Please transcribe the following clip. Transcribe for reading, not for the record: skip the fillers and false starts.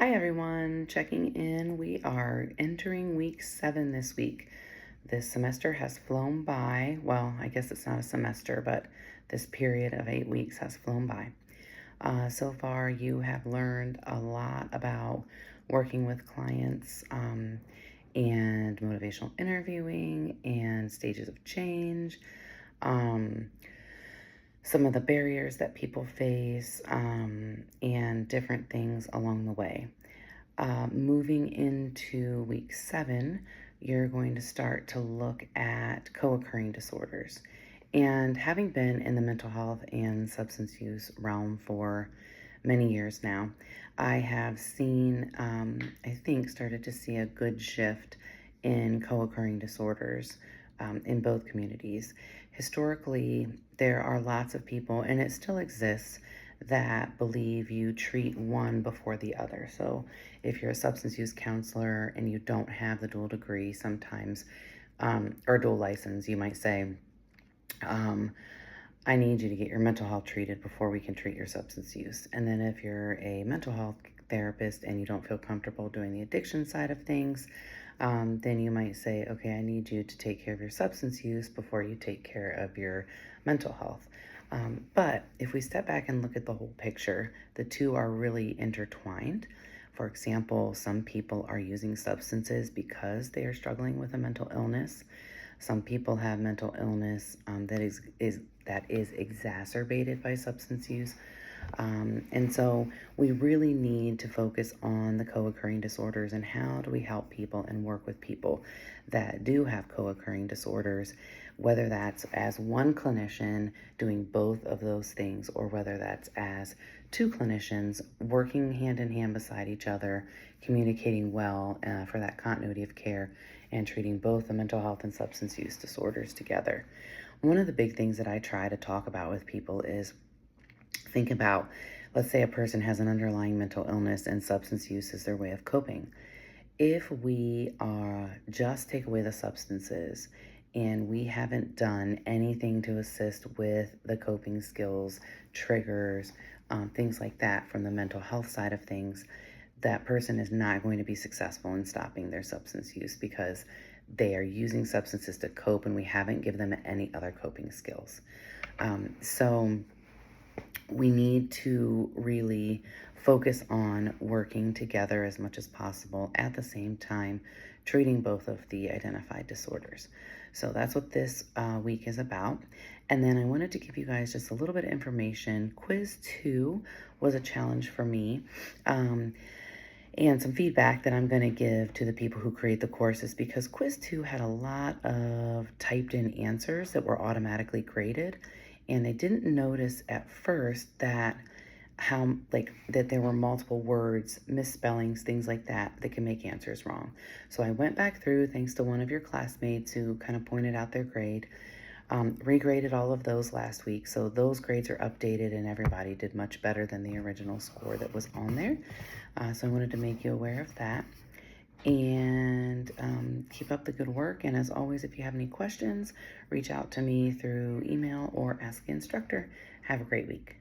Hi everyone, checking in. We are entering week 7 this week. This semester has flown by. Well, I guess it's not a semester, but this period of 8 weeks has flown by. So far, you have learned a lot about working with clients and motivational interviewing and stages of change. Um, some of the barriers that people face and different things along the way. Moving into week 7, you're going to start to look at co occurring disorders. And having been in the mental health and substance use realm for many years now, I have seen, I think, started to see a good shift in co occurring disorders in both communities. Historically, there are lots of people, and it still exists, that believe you treat one before the other. So, if you're a substance use counselor and you don't have the dual degree, sometimes, or dual license, you might say, um, I need you to get your mental health treated before we can treat your substance use. And then if you're a mental health therapist and you don't feel comfortable doing the addiction side of things, then you might say, okay, I need you to take care of your substance use before you take care of your mental health. But if we step back and look at the whole picture, the two are really intertwined. For example, some people are using substances because they are struggling with a mental illness. Some people have mental illness that is exacerbated by substance use. And so we really need to focus on the co-occurring disorders and how do we help people and work with people that do have co-occurring disorders, whether that's as one clinician doing both of those things or whether that's as two clinicians working hand in hand beside each other, communicating well for that continuity of care and treating both the mental health and substance use disorders together. One of the big things that I try to talk about with people is think about, let's say a person has an underlying mental illness and substance use is their way of coping. If we just take away the substances and we haven't done anything to assist with the coping skills, triggers, things like that from the mental health side of things, that person is not going to be successful in stopping their substance use because they are using substances to cope and we haven't given them any other coping skills. So we need to really focus on working together as much as possible at the same time, treating both of the identified disorders. So that's what this week is about. And then I wanted to give you guys just a little bit of information. Quiz 2 was a challenge for me. And some feedback that I'm going to give to the people who create the courses, because Quiz 2 had a lot of typed in answers that were automatically graded, and they didn't notice at first that that there were multiple words, misspellings, things like that can make answers wrong. So I went back through, thanks to one of your classmates who kind of pointed out their grade, regraded all of those last week. So those grades are updated and everybody did much better than the original score that was on there. So I wanted to make you aware of that. And keep up the good work. And as always, if you have any questions, reach out to me through email or ask the instructor. Have a great week.